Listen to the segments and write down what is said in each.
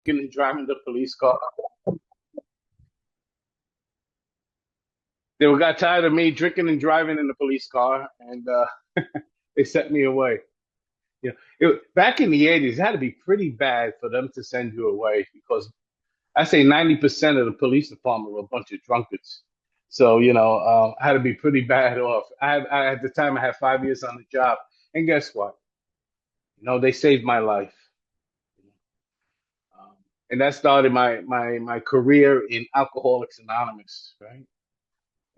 and driving the police car. They got tired of me drinking and driving in the police car, and they sent me away. Back in the 80s, it had to be pretty bad for them to send you away because I say 90% of the police department were a bunch of drunkards. So, I had to be pretty bad off. At the time, I had 5 years on the job. And guess what? They saved my life. Um, and that started my career in Alcoholics Anonymous, right?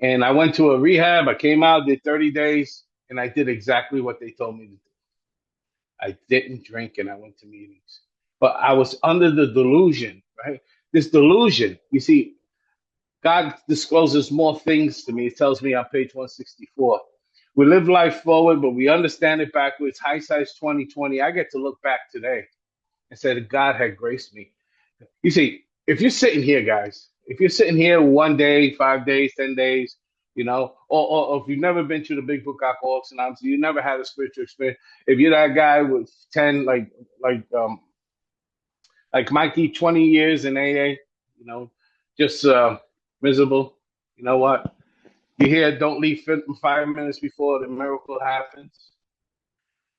And I went to a rehab. I came out, did 30 days, and I did exactly what they told me to do. I didn't drink and I went to meetings. But I was under the delusion, right? This delusion, you see, God discloses more things to me. It tells me on page 164. We live life forward, but we understand it backwards. Hindsight's 2020. I get to look back today and say that God had graced me. You see, if you're sitting here, guys, if you're sitting here 1 day, 5 days, 10 days, or if you've never been to the Big Book Alcoholics Anonymous, you never had a spiritual experience. If you're that guy with 10, like Mikey, 20 years in AA, just miserable. You know what? You hear, don't leave 5 minutes before the miracle happens.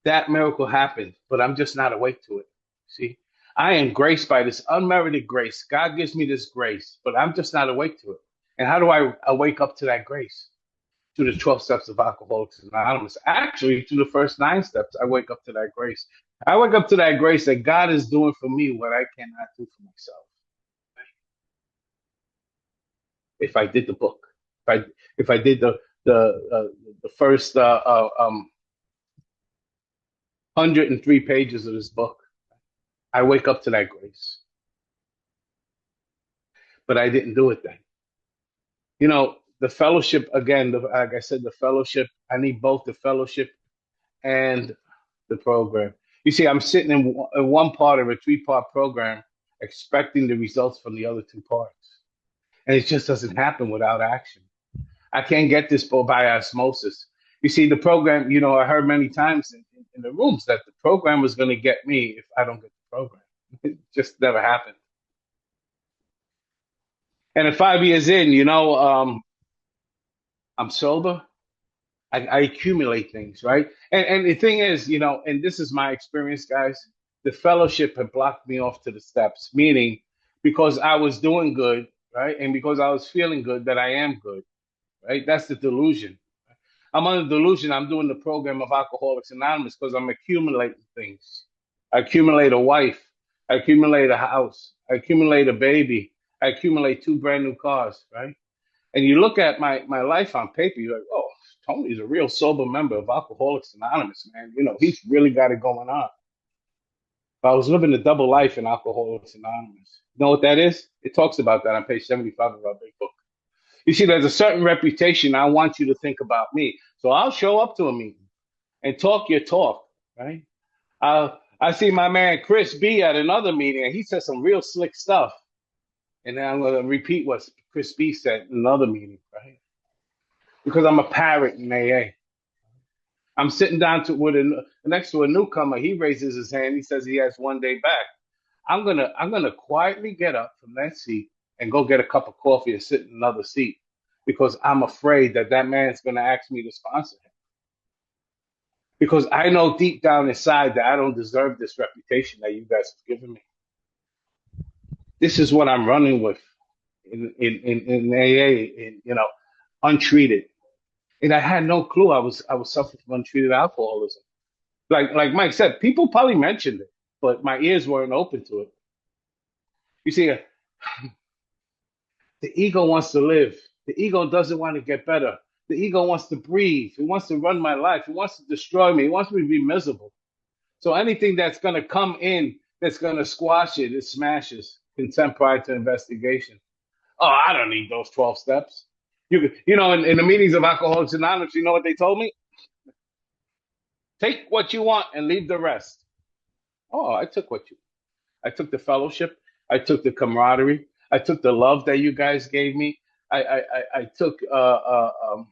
That miracle happened, but I'm just not awake to it. See, I am graced by this unmerited grace. God gives me this grace, but I'm just not awake to it. And how do I wake up to that grace? Through the 12 steps of Alcoholics Anonymous. Actually, through the first 9 steps, I wake up to that grace. I wake up to that grace that God is doing for me what I cannot do for myself. If I did the book, if I did the first 103 pages of this book, I wake up to that grace. But I didn't do it then. The fellowship, again, like I said, the fellowship, I need both the fellowship and the program. You see, I'm sitting in one part of a 3-part program expecting the results from the other 2 parts. And it just doesn't happen without action. I can't get this by osmosis. You see, the program, I heard many times in the rooms that the program was going to get me if I don't get the program. It just never happened. And at 5 years in, I'm sober. I accumulate things, right? And the thing is, and this is my experience, guys, the fellowship had blocked me off to the steps, meaning because I was doing good, right? And because I was feeling good that I am good, right? That's the delusion. I'm under the delusion I'm doing the program of Alcoholics Anonymous because I'm accumulating things. I accumulate a wife. I accumulate a house. I accumulate a baby. I accumulate 2 brand new cars, right? And you look at my life on paper, you're like, oh, Tony's a real sober member of Alcoholics Anonymous, man. He's really got it going on. But I was living a double life in Alcoholics Anonymous. You know what that is? It talks about that on page 75 of our big book. You see, there's a certain reputation I want you to think about me. So I'll show up to a meeting and talk your talk, right? I see my man Chris B at another meeting, and he said some real slick stuff. And then I'm going to repeat what Chris B said in another meeting, right? Because I'm a parrot in AA. I'm sitting down next to a newcomer. He raises his hand. He says he has 1 day back. I'm gonna quietly get up from that seat and go get a cup of coffee and sit in another seat because I'm afraid that man's gonna ask me to sponsor him. Because I know deep down inside that I don't deserve this reputation that you guys have given me. This is what I'm running with in AA, untreated. And I had no clue I was suffering from untreated alcoholism. Like Mike said, people probably mentioned it, but my ears weren't open to it. You see, the ego wants to live. The ego doesn't want to get better. The ego wants to breathe. It wants to run my life. It wants to destroy me. It wants me to be miserable. So anything that's going to come in that's going to squash it, it smashes. Consent prior to investigation. Oh, I don't need those 12 steps. In the meetings of Alcoholics Anonymous, you know what they told me? Take what you want and leave the rest. Oh, I took I took the fellowship. I took the camaraderie. I took the love that you guys gave me. I took the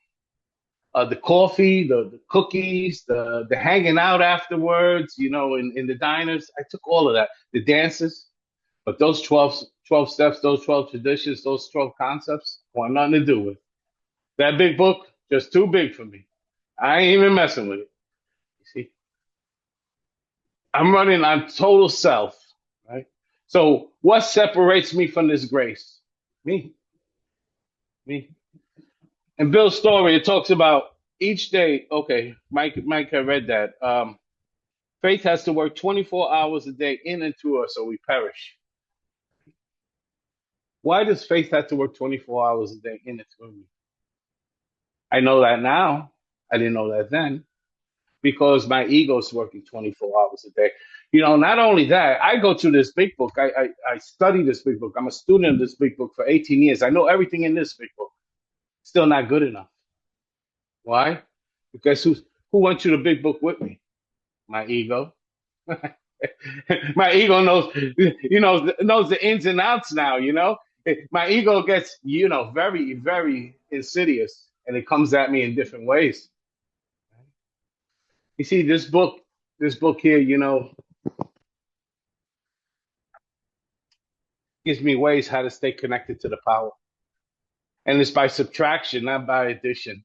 coffee, the cookies, the hanging out afterwards, in the diners. I took all of that. The dances. But those 12 steps, those 12 traditions, those 12 concepts want nothing to do with it. That big book, just too big for me. I ain't even messing with it. You see, I'm running on total self, right? So what separates me from this grace? Me, me. And Bill's story, it talks about each day. Okay, Mike had read that. Faith has to work 24 hours a day in and through us, or we perish. Why does faith have to work 24 hours a day in and through me? I know that now. I didn't know that then because my ego's working 24 hours a day. Not only that, I go through this big book. I study this big book. I'm a student of this big book for 18 years. I know everything in this big book. Still not good enough. Why? Because who went through the big book with me? My ego. My ego knows the ins and outs now. My ego gets, very, very insidious and it comes at me in different ways. You see, this book here, gives me ways how to stay connected to the power. And it's by subtraction, not by addition.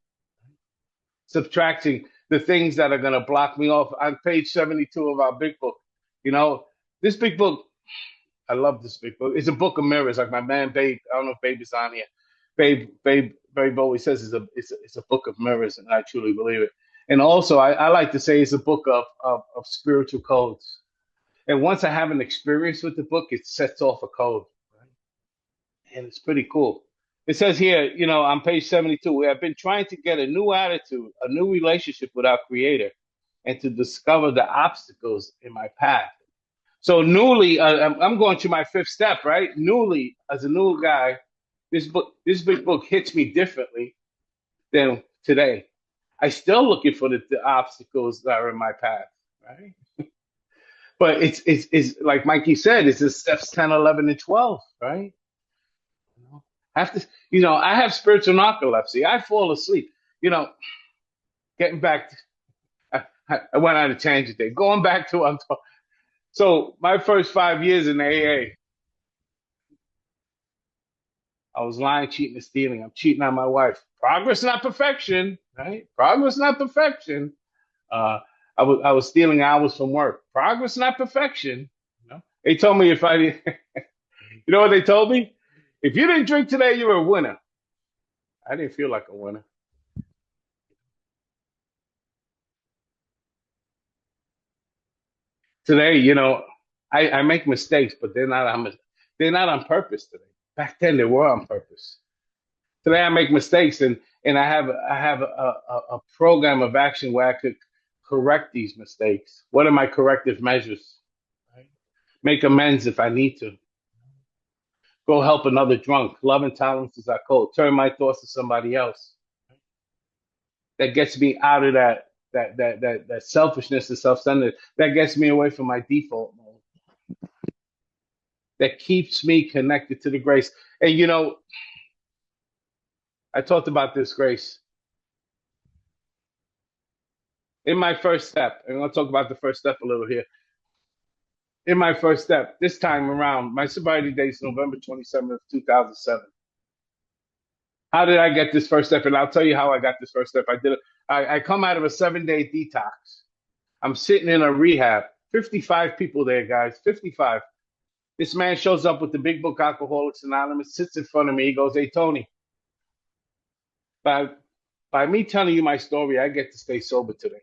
Subtracting the things that are going to block me off. On page 72 of our big book, this big book, I love this big book. It's a book of mirrors, like my man Babe. I don't know if Babe is on here. Babe always says it's a book of mirrors, and I truly believe it. And also, I like to say it's a book of spiritual codes. And once I have an experience with the book, it sets off a code, right? And it's pretty cool. It says here, on page 72, we have been trying to get a new attitude, a new relationship with our Creator, and to discover the obstacles in my path. So newly, I'm going to my fifth step, right? Newly, as a new guy, this big book hits me differently than today. I still looking for the obstacles that are in my path, right? But it's like Mikey said, it's the steps 10, 11, and 12, right? I have to, I have spiritual narcolepsy. I fall asleep. You know, getting back, I went on a tangent there. Going back to what I'm talking. So my first 5 years in AA, I was lying, cheating, and stealing. I'm cheating on my wife. Progress, not perfection, right? Progress, not perfection. Uh, I was stealing hours from work. Progress, not perfection. They told me if I didn't, you know what they told me? If you didn't drink today, you're a winner. I didn't feel like a winner. Today, I make mistakes, but they're not on purpose today. Back then, they were on purpose. Today, I make mistakes, and I have a program of action where I could correct these mistakes. What are my corrective measures? Right? Make amends if I need to. Go help another drunk. Love and tolerance is our code. Turn my thoughts to somebody else. That gets me out of that selfishness and self-centered. That gets me away from my default mode. That keeps me connected to the grace. And I talked about this grace in my first step. And I'll talk about the first step a little here. In my first step, this time around, my sobriety date is November 27th, 2007. How did I get this first step? And I'll tell you how I got this first step. I come out of a 7-day detox. I'm sitting in a rehab. 55 people there, guys. 55. This man shows up with the big book, Alcoholics Anonymous, sits in front of me. He goes, "Hey, Tony, by, by me telling you my story, I get to stay sober today.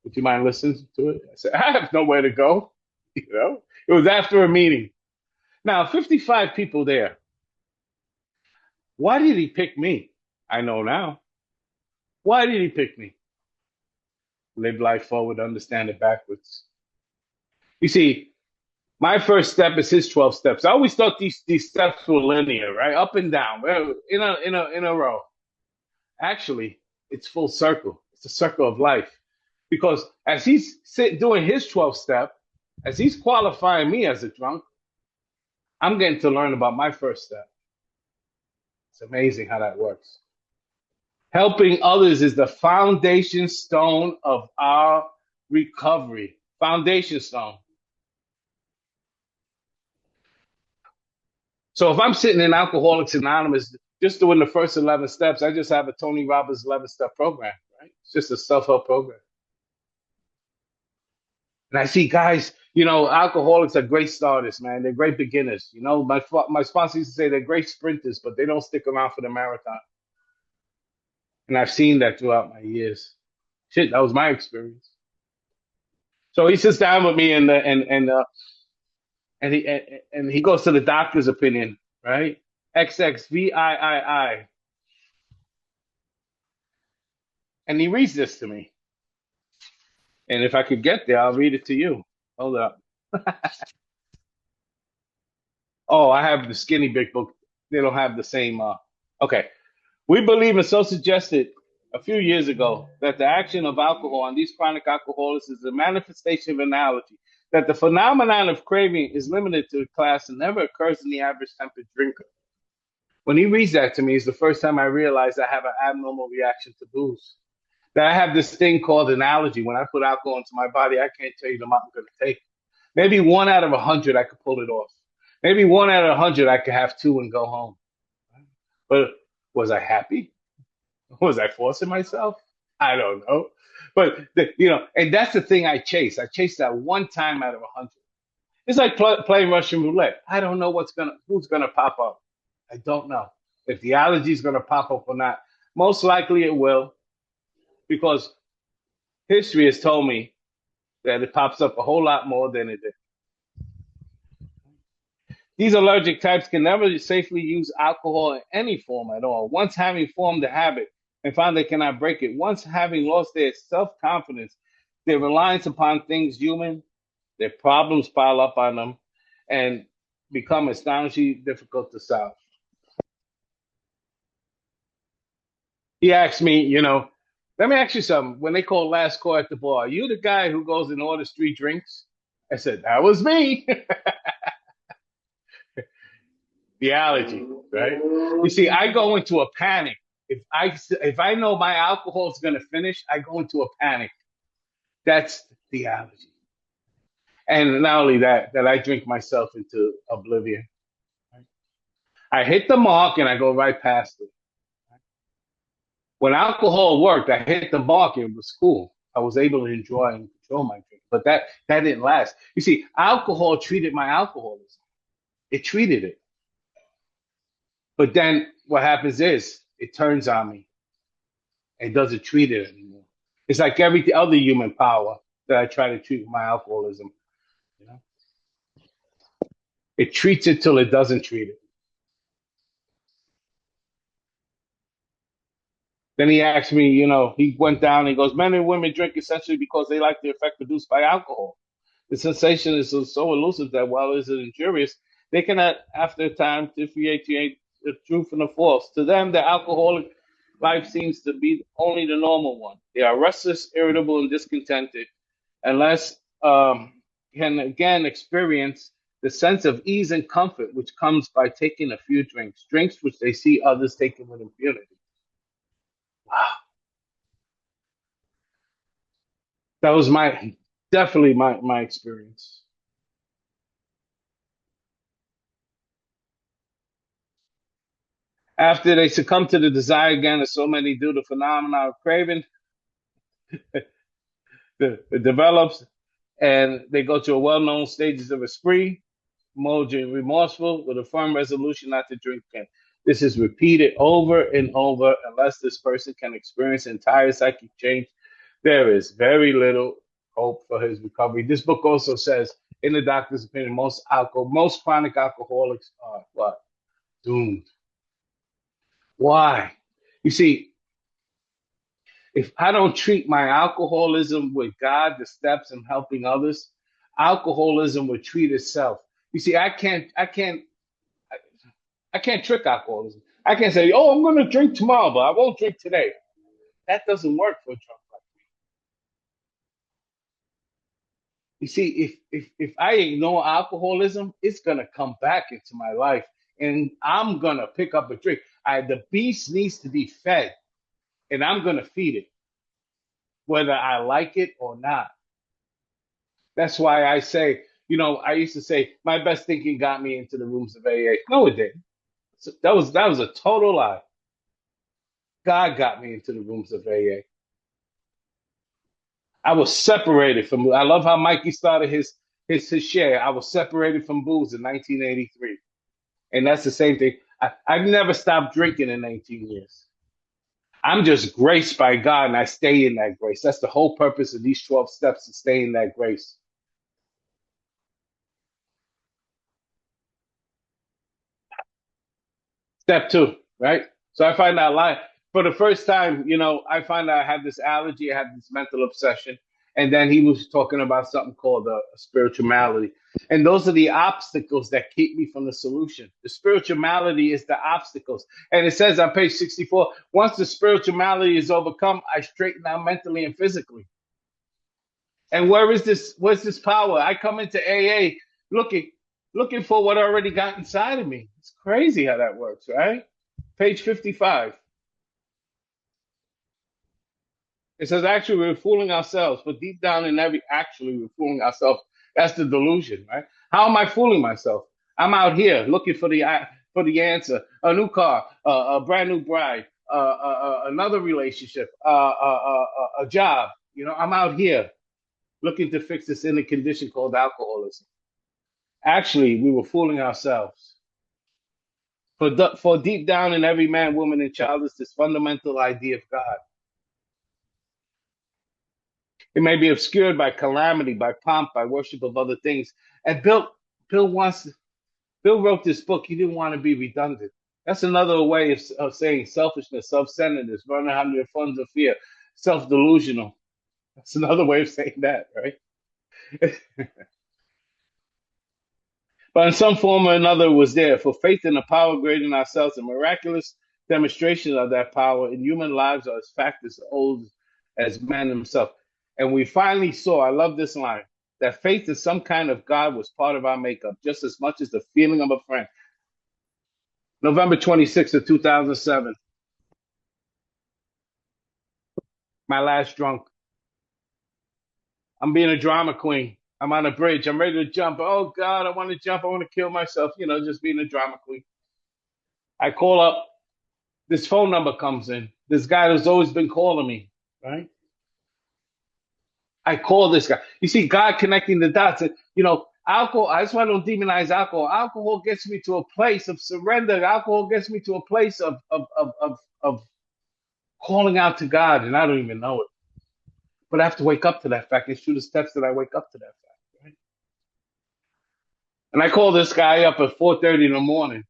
Would you mind listening to it?" I said, "I have nowhere to go." It was after a meeting. Now, 55 people there. Why did he pick me? I know now. Why did he pick me? Live life forward, understand it backwards. You see, my first step is his 12 steps. I always thought these steps were linear, right? Up and down, in a row. Actually, it's full circle. It's a circle of life. Because as he's doing his 12 step, as he's qualifying me as a drunk, I'm getting to learn about my first step. It's amazing how that works. Helping others is the foundation stone of our recovery. Foundation stone. So if I'm sitting in Alcoholics Anonymous, just doing the first 11 steps, I just have a Tony Robbins 11-step program, right? It's just a self-help program. And I see guys, alcoholics are great starters, man. They're great beginners. My sponsor used to say they're great sprinters, but they don't stick around for the marathon. And I've seen that throughout my years. Shit, that was my experience. So he sits down with me and he goes to the doctor's opinion, right? XXVIII. And he reads this to me. And if I could get there, I'll read it to you. Hold up. Oh, I have the skinny big book. They don't have the same. Okay. We believe and so suggested a few years ago that the action of alcohol on these chronic alcoholics is a manifestation of analogy, that the phenomenon of craving is limited to a class and never occurs in the average temperate drinker. When he reads that to me, it's the first time I realized I have an abnormal reaction to booze. That I have this thing called analogy. When I put alcohol into my body, I can't tell you the amount I'm going to take. Maybe 1 out of 100 I could pull it off. Maybe 1 out of 100 I could have two and go home. But was I happy? Was I forcing myself? I don't know. But and that's the thing I chase. I chase that one time out of 100. It's like playing Russian roulette. I don't know who's gonna pop up. I don't know if the allergy is gonna pop up or not. Most likely it will, because history has told me that it pops up a whole lot more than it did. These allergic types can never safely use alcohol in any form at all. Once having formed the habit and found they cannot break it, once having lost their self-confidence, their reliance upon things human, their problems pile up on them and become astonishingly difficult to solve. He asked me, let me ask you something. When they call last call at the bar, are you the guy who goes and orders 3 drinks? I said, that was me. The allergy, right? You see, I go into a panic. If I know my alcohol is going to finish, I go into a panic. That's the allergy. And not only that I drink myself into oblivion. I hit the mark and I go right past it. When alcohol worked, I hit the mark and it was cool. I was able to enjoy and control my drink. But that didn't last. You see, alcohol treated my alcoholism. It treated it. But then what happens is it turns on me. It doesn't treat it anymore. It's like every other human power that I try to treat with my alcoholism. It treats it till it doesn't treat it. Then he asked me, he went down and he goes, men and women drink essentially because they like the effect produced by alcohol. The sensation is so elusive that while it is injurious, they cannot, after a time, differentiate the truth from the false. To them, the alcoholic life seems to be only the normal one. They are restless, irritable, and discontented, unless can again experience the sense of ease and comfort which comes by taking a few drinks which they see others taking with impunity. Wow. That was definitely my experience. After they succumb to the desire again, as so many do, the phenomenon of craving it develops, and they go to a well-known stages of a spree, molding remorseful with a firm resolution not to drink again. This is repeated over and over. Unless this person can experience entire psychic change, there is very little hope for his recovery. This book also says, in the doctor's opinion, most chronic alcoholics are what? Doomed. Why? You see, if I don't treat my alcoholism with God, the steps, and helping others, alcoholism will treat itself. You see, I can't trick alcoholism. I can't say, "Oh, I'm going to drink tomorrow, but I won't drink today." That doesn't work for a drunk like me. You see, if I ignore alcoholism, it's going to come back into my life, and I'm going to pick up a drink. The beast needs to be fed, and I'm going to feed it, whether I like it or not. That's why I say, I used to say my best thinking got me into the rooms of AA. No, it didn't. That was a total lie. God got me into the rooms of AA. I was separated from. I love how Mikey started his share. I was separated from booze in 1983, and that's the same thing. I've never stopped drinking in 19 years. I'm just graced by God, and I stay in that grace. That's the whole purpose of these 12 steps to stay in that grace. Step two, right? So I find out life for the first time, I find out I have this allergy, I have this mental obsession. And then he was talking about something called a spiritual malady. And those are the obstacles that keep me from the solution. The spiritual malady is the obstacles. And it says on page 64, once the spiritual malady is overcome, I straighten out mentally and physically. And where's this power? I come into AA looking looking for what I already got inside of me. It's crazy how that works, right? Page 55. It says actually we're fooling ourselves, but deep down in every actually we're fooling ourselves. That's the delusion, right? How am I fooling myself? I'm out here looking for the answer. A new car, a brand new bride, another relationship, a job. I'm out here looking to fix this inner condition called alcoholism. Actually, we were fooling ourselves. For deep down in every man, woman, and child is this fundamental idea of God. It may be obscured by calamity, by pomp, by worship of other things. And Bill wants Bill wrote this book. He didn't want to be redundant. That's another way of saying selfishness, self-centeredness, running under the funds of fear, self-delusional. That's another way of saying that, right? But in some form or another, it was there. For faith in a power greater than ourselves, and miraculous demonstrations of that power in human lives are as fact as old as man himself. And we finally saw, I love this line, that faith in some kind of God was part of our makeup, just as much as the feeling of a friend. November 26th of 2007, my last drunk. I'm being a drama queen. I'm on a bridge. I'm ready to jump. Oh God, I want to jump. I want to kill myself. Just being a drama queen. I call up. This phone number comes in. This guy who's always been calling me, right? I call this guy. You see, God connecting the dots. And, alcohol, that's why I don't demonize alcohol. Alcohol gets me to a place of surrender. Alcohol gets me to a place of calling out to God, and I don't even know it. But I have to wake up to that fact. It's through the steps that I wake up to that fact, right? And I call this guy up at 4:30 in the morning,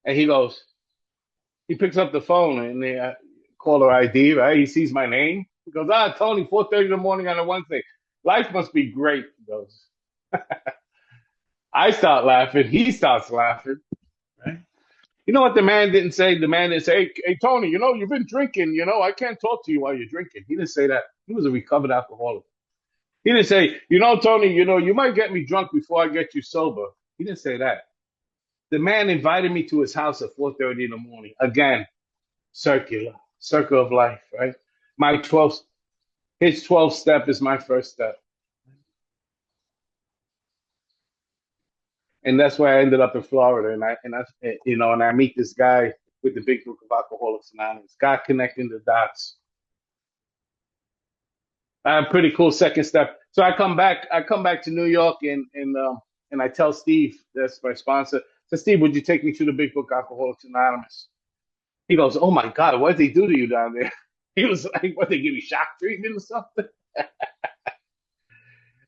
and he picks up the phone, and they caller ID, right? He sees my name. He goes, Tony, 4:30 in the morning on a Wednesday. Life must be great. He goes. I start laughing. He starts laughing, right? You know what the man didn't say? The man didn't say, hey, Tony, you've been drinking. I can't talk to you while you're drinking. He didn't say that. He was a recovered alcoholic. He didn't say, Tony, you might get me drunk before I get you sober. He didn't say that. The man invited me to his house at 4:30 in the morning. Again, circle of life, right? His 12th step is my first step. And that's why I ended up in Florida. And I meet this guy with the big book of Alcoholics Anonymous. God connecting the dots. Pretty cool second step. So I come back to New York and I tell Steve, that's my sponsor. So Steve, would you take me to the big book Alcoholics Anonymous? He goes, oh my God, what did they do to you down there? He was like, what, they give you shock treatment or something?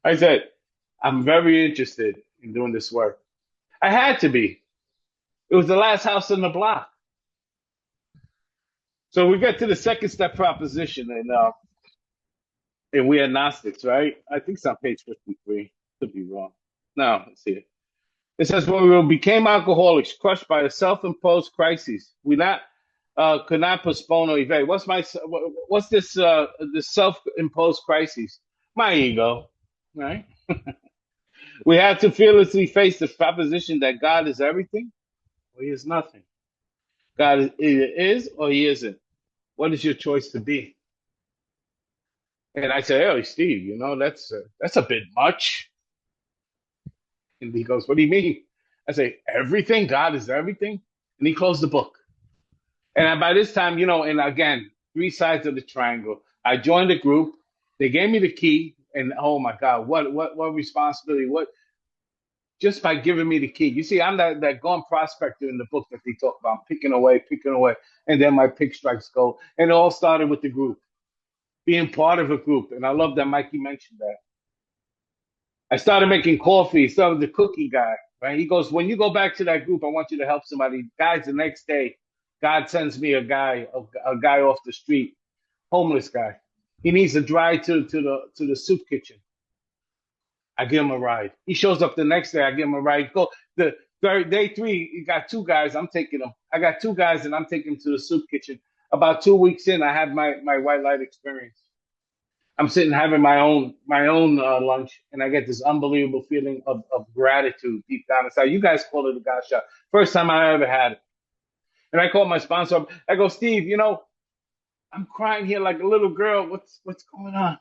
I said, I'm very interested in doing this work. I had to be. It was the last house on the block. So we get to the second step proposition, and we are Gnostics, right? I think it's on page 53. Could be wrong. No, let's see it. It says, when we became alcoholics, crushed by a self-imposed crisis, we could not postpone or evade. What's this self-imposed crisis? My ego, right? We had to fearlessly face the proposition that God is everything or he is nothing. God either is or he isn't. What is your choice to be? And I said, hey, Steve, that's a bit much. And he goes, what do you mean? I say, everything. God is everything. And he closed the book. And by this time, and again, three sides of the triangle. I joined the group. They gave me the key. And oh my God, what responsibility? What just by giving me the key. You see, I'm that gone prospector in the book that they talk about. I'm picking away, and then my pick strikes gold. And it all started with the group, being part of a group. And I love that Mikey mentioned that. I started making coffee, started the cookie guy, right? He goes, when you go back to that group, I want you to help somebody. Guys, the next day, God sends me a guy off the street, homeless guy. He needs a drive to the soup kitchen. I give him a ride. He shows up the next day. I give him a ride. Go the third day three. You got two guys. I'm taking them. I got two guys, and I'm taking them to the soup kitchen. About 2 weeks in, I had my white light experience. I'm sitting having my own lunch, and I get this unbelievable feeling of gratitude deep down inside. You guys call it a God shot. First time I ever had it. And I called my sponsor up. I go, Steve, I'm crying here like a little girl. What's going on?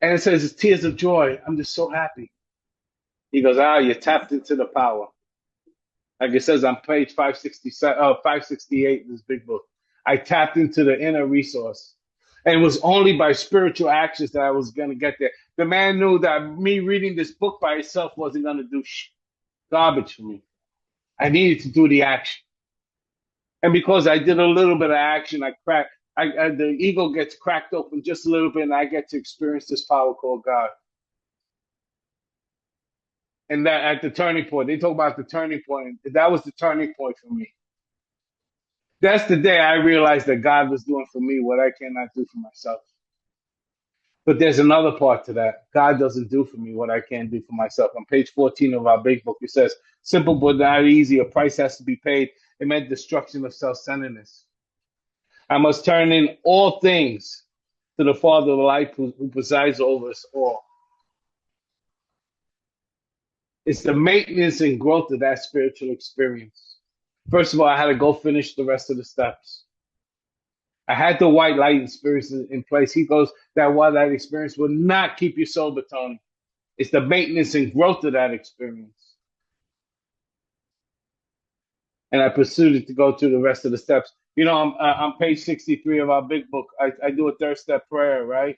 And it says it's tears of joy. I'm just so happy. He goes, you tapped into the power. Like it says on page 567, 568 in this big book. I tapped into the inner resource. And it was only by spiritual actions that I was going to get there. The man knew that me reading this book by itself wasn't going to do garbage for me. I needed to do the action. And because I did a little bit of action, the ego gets cracked open just a little bit, and I get to experience this power called God. And that at the turning point, they talk about the turning point. That was the turning point for me. That's the day I realized that God was doing for me what I cannot do for myself. But there's another part to that. God doesn't do for me what I can't do for myself. On page 14 of our big book, it says, simple but not easy. A price has to be paid. It meant destruction of self-centeredness. I must turn in all things to the Father of life who presides over us all. It's the maintenance and growth of that spiritual experience. First of all, I had to go finish the rest of the steps. I had the white light experience in place. He goes, that white light experience will not keep you sober, Tony. It's the maintenance and growth of that experience. And I proceeded to go through the rest of the steps. On page 63 of our big book, I do a third step prayer, right?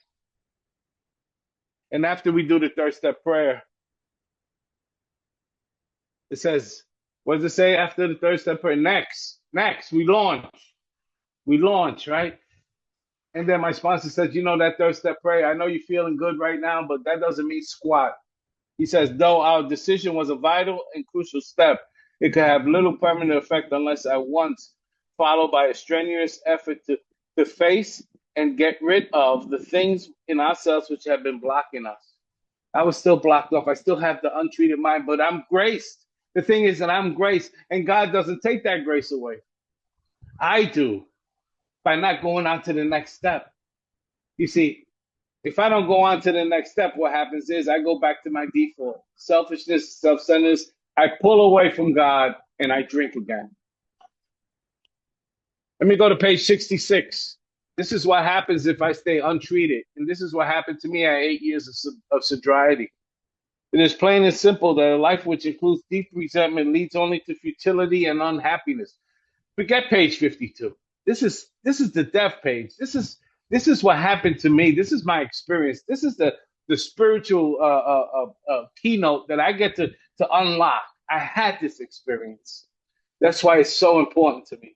And after we do the third step prayer, it says, what does it say after the third step prayer? Next, we launch, right? And then my sponsor says, that third step prayer, I know you're feeling good right now, but that doesn't mean squat. He says, though our decision was a vital and crucial step, it could have little permanent effect unless at once followed by a strenuous effort to face and get rid of the things in ourselves which have been blocking us. I was still blocked off. I still have the untreated mind, but I'm graced. The thing is that I'm graced, and God doesn't take that grace away. I do, by not going on to the next step. You see, if I don't go on to the next step, what happens is I go back to my default. Selfishness, self-centeredness. I pull away from God, and I drink again. Let me go to page 66. This is what happens if I stay untreated. And this is what happened to me at 8 years of sobriety. It is plain and simple that a life which includes deep resentment leads only to futility and unhappiness. Forget page 52. This is the death page. This is what happened to me. This is my experience. This is the spiritual keynote that I get to unlock. I had this experience. That's why it's so important to me.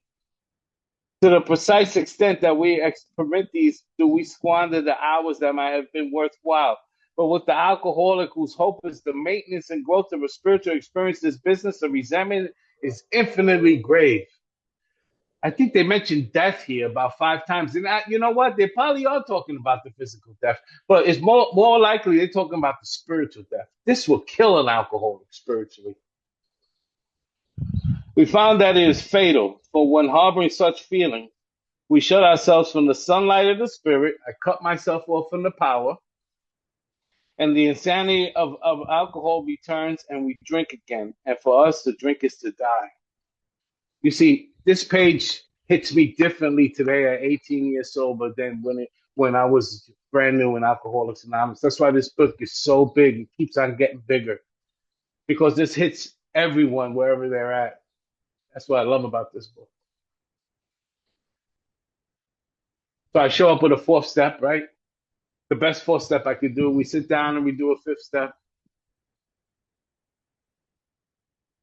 To the precise extent that we permit these, do we squander the hours that might have been worthwhile. But with the alcoholic whose hope is the maintenance and growth of a spiritual experience, this business of resentment is infinitely grave. I think they mentioned death here about 5 times. And you know what? They probably are talking about the physical death, but it's more likely they're talking about the spiritual death. This will kill an alcoholic spiritually. We found that it is fatal, for when harboring such feelings, we shut ourselves from the sunlight of the spirit. I cut myself off from the power, and the insanity of alcohol returns, and we drink again. And for us, the drink is to die. You see, this page hits me differently today at 18 years sober than when I was brand new in Alcoholics Anonymous. That's why this book is so big. It keeps on getting bigger. because this hits everyone wherever they're at. That's what I love about this book. So I show up with a fourth step, right? The best fourth step I could do. We sit down and we do a fifth step.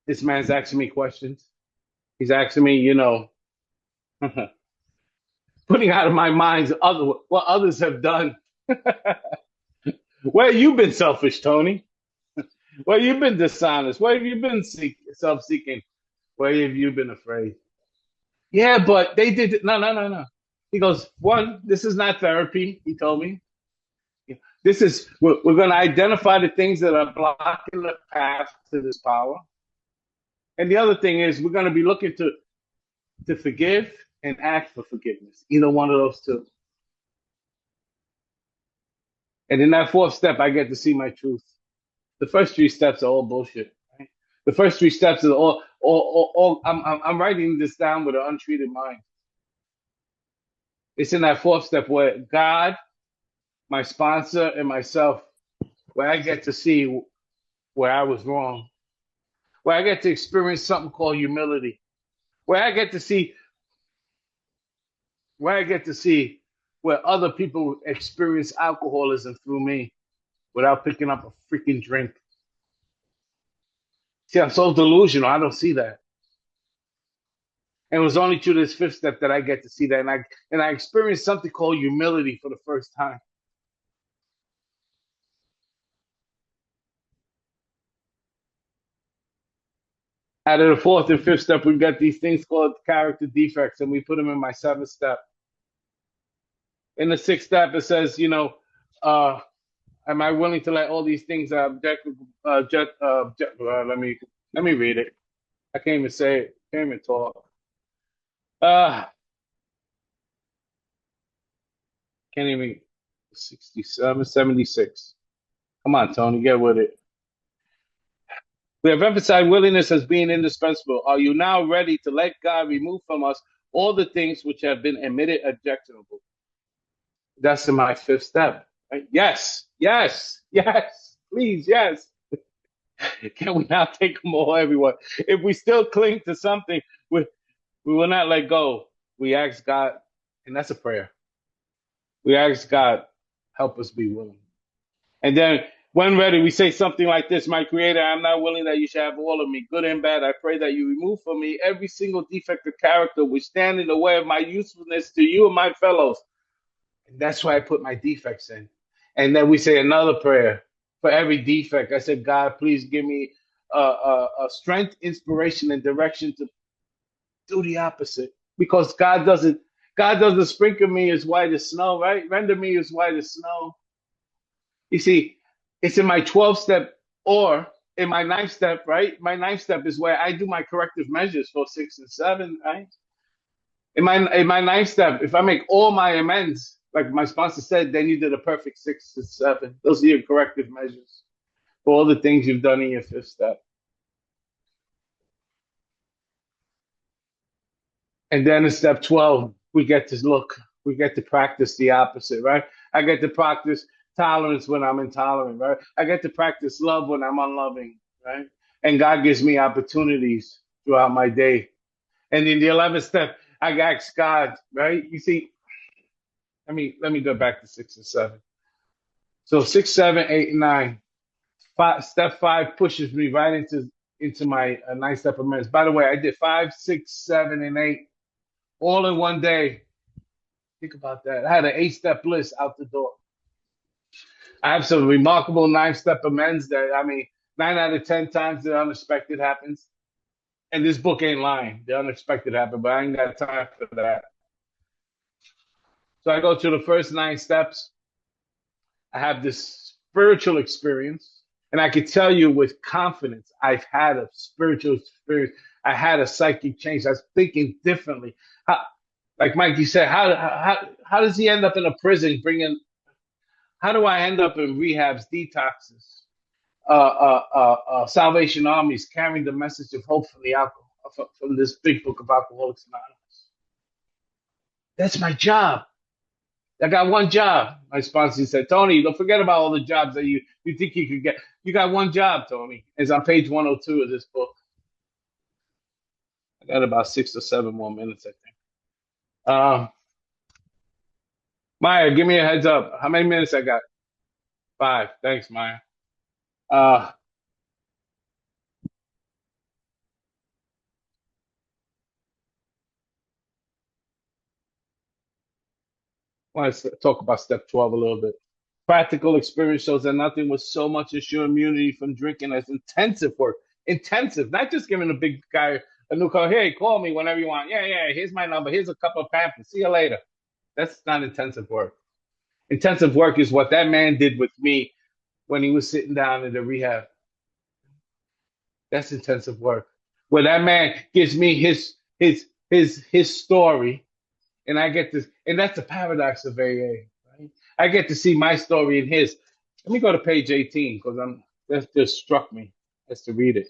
This man's asking me questions. He's asking me, putting out of my mind what others have done. Where you been selfish, Tony? Where you been dishonest? Where have you been self-seeking? Where have you been afraid? Yeah, but they did it. No, no, no, no. He goes, one, this is not therapy, he told me. This is, we're going to identify the things that are blocking the path to this power. And the other thing is, we're going to be looking to forgive and act for forgiveness. Either one of those two. And in that fourth step, I get to see my truth. The first three steps are all bullshit. Right? The first three steps are all I'm writing this down with an untreated mind. It's in that fourth step where God, my sponsor, and myself, where I get to see where I was wrong, where I get to experience something called humility, where I get to see where other people experience alcoholism through me without picking up a freaking drink. See, I'm so delusional. I don't see that. And it was only through this fifth step that I get to see that. And I experienced something called humility for the first time. Out of the fourth and fifth step, we got these things called character defects, and we put them in my seventh step. In the sixth step, it says, am I willing to let all these things let me read it. I can't even say it. Can't even talk. Can't even 67, 76. Come on, Tony, get with it. We have emphasized willingness as being indispensable. Are you now ready to let God remove from us all the things which have been admitted objectionable? That's in my fifth step. Right? Yes, yes, yes, please, yes. Can we now take them all, everyone? If we still cling to something, we will not let go. We ask God, and that's a prayer. We ask God, help us be willing. And then when ready, we say something like this: my creator, I'm not willing that you should have all of me, good and bad. I pray that you remove from me every single defect of character which stand in the way of my usefulness to you and my fellows. And that's why I put my defects in. And then we say another prayer for every defect. I said, God, please give me a strength, inspiration, and direction to do the opposite. Because God doesn't sprinkle me as white as snow, right? Render me as white as snow. You see, it's in my 12th step or in my ninth step, right? My ninth step is where I do my corrective measures for 6 and 7, right? In my ninth step, if I make all my amends, like my sponsor said, then you did a perfect 6 and 7. Those are your corrective measures for all the things you've done in your fifth step. And then in step 12, we get to practice the opposite, right? I get to practice tolerance when I'm intolerant, right? I get to practice love when I'm unloving, right? And God gives me opportunities throughout my day. And in the 11th step, I ask God, right? You see, let me go back to 6 and 7. So 6, 7, 8, and 9. Step 5 pushes me right into my ninth step of minutes. By the way, I did 5, 6, 7, and 8 all in one day. Think about that. I had an 8-step list out the door. I have some remarkable 9-step amends that 9 out of 10 times the unexpected happens. And this book ain't lying. The unexpected happened, but I ain't got time for that. So I go to the first 9 steps. I have this spiritual experience. And I can tell you with confidence, I've had a spiritual experience. I had a psychic change. I was thinking differently. Like Mikey said, how does he end up in a prison how do I end up in rehabs, detoxes, Salvation Armies, carrying the message of hope from this big book of Alcoholics Anonymous? That's my job. I got one job. My sponsor said, Tony, don't forget about all the jobs that you think you could get. You got one job, Tony. It's on page 102 of this book. I got about 6 or 7 more minutes, I think. Maya, give me a heads up. How many minutes I got? 5. Thanks, Maya. Uh, I want to talk about step 12 a little bit. Practical experience shows that nothing was so much assure immunity from drinking as intensive work. Intensive, not just giving a big guy a new call. Hey, call me whenever you want. Yeah, yeah, here's my number. Here's a couple of pamphlets. See you later. That's not intensive work. Intensive work is what that man did with me when he was sitting down in the rehab. That's intensive work. Where that man gives me his story, and I get this, and that's the paradox of AA. Right? I get to see my story and his. Let me go to page 18 because that just struck me as to read it.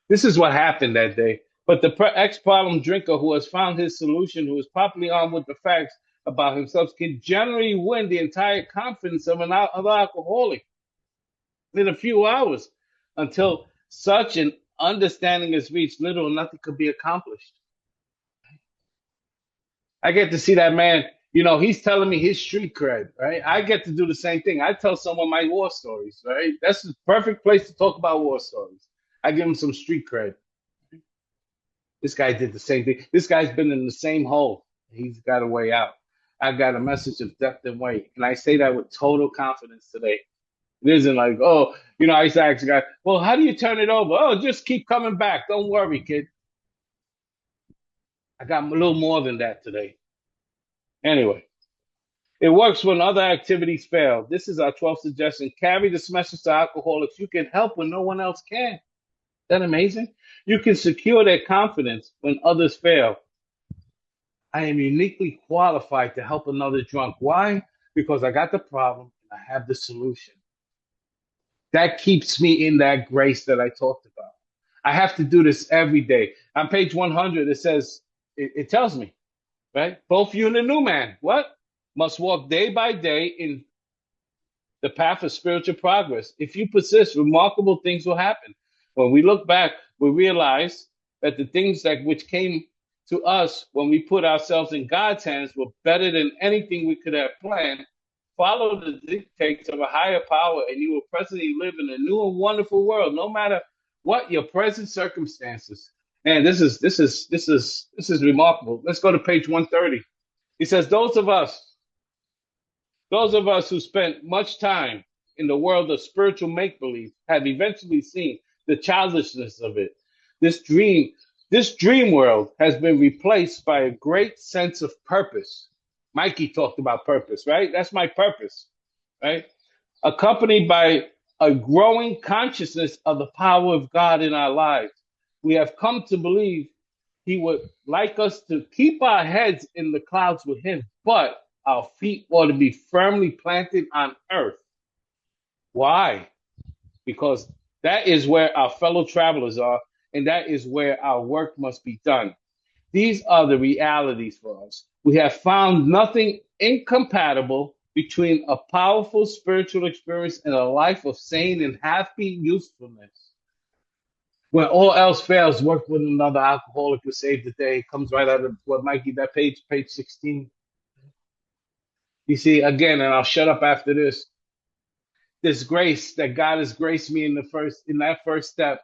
This is what happened that day. But the ex-problem drinker who has found his solution, who is properly armed with the facts about himself, can generally win the entire confidence of other alcoholic in a few hours until such an understanding is reached, little or nothing could be accomplished. I get to see that man, he's telling me his street cred, right? I get to do the same thing. I tell someone my war stories, right? That's the perfect place to talk about war stories. I give him some street cred. This guy did the same thing. This guy's been in the same hole. He's got a way out. I got a message of depth and weight. And I say that with total confidence today. It isn't like, oh, I used to ask a guy, well, how do you turn it over? Oh, just keep coming back. Don't worry, kid. I got a little more than that today. Anyway, it works when other activities fail. This is our 12th suggestion. Carry this message to alcoholics. You can help when no one else can. Isn't that amazing? You can secure their confidence when others fail. I am uniquely qualified to help another drunk. Why? Because I got the problem and I have the solution. That keeps me in that grace that I talked about. I have to do this every day. On page 100, it says, it tells me, right? Both you and the new man, what? Must walk day by day in the path of spiritual progress. If you persist, remarkable things will happen. When we look back, we realize that the things which came to us when we put ourselves in God's hands were better than anything we could have planned. Follow the dictates of a higher power, and you will presently live in a new and wonderful world, no matter what your present circumstances. And this is remarkable. Let's go to page 130. He says, those of us who spent much time in the world of spiritual make-believe have eventually seen the childishness of it. This dream world has been replaced by a great sense of purpose. Mikey talked about purpose, right? That's my purpose, right? Accompanied by a growing consciousness of the power of God in our lives. We have come to believe He would like us to keep our heads in the clouds with Him, but our feet ought to be firmly planted on earth. Why? Because that is where our fellow travelers are, and that is where our work must be done. These are the realities for us. We have found nothing incompatible between a powerful spiritual experience and a life of sane and happy usefulness. When all else fails, work with another alcoholic to save the day. It comes right out of what Mikey, that page 16. You see, again, and I'll shut up after this. This grace that God has graced me in that first step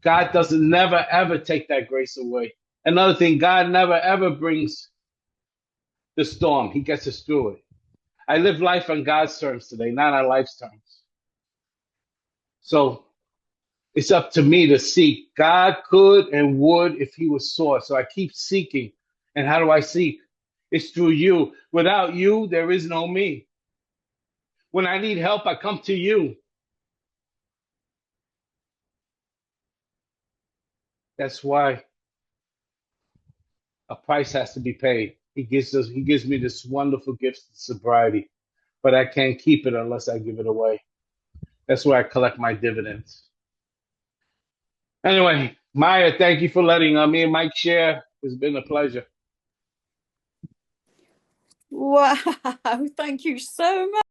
God doesn't never ever take that grace away. Another thing, God never ever brings the storm. He gets us through it. I live life on God's terms today, not on life's terms. So it's up to me to seek. God could and would if He was sought. So I keep seeking. And how do I seek? It's through you. Without you, there is no me. When I need help, I come to you. That's why a price has to be paid. He gives me this wonderful gift of sobriety, but I can't keep it unless I give it away. That's where I collect my dividends. Anyway, Maya, thank you for letting me and Mike share. It's been a pleasure. Wow, thank you so much.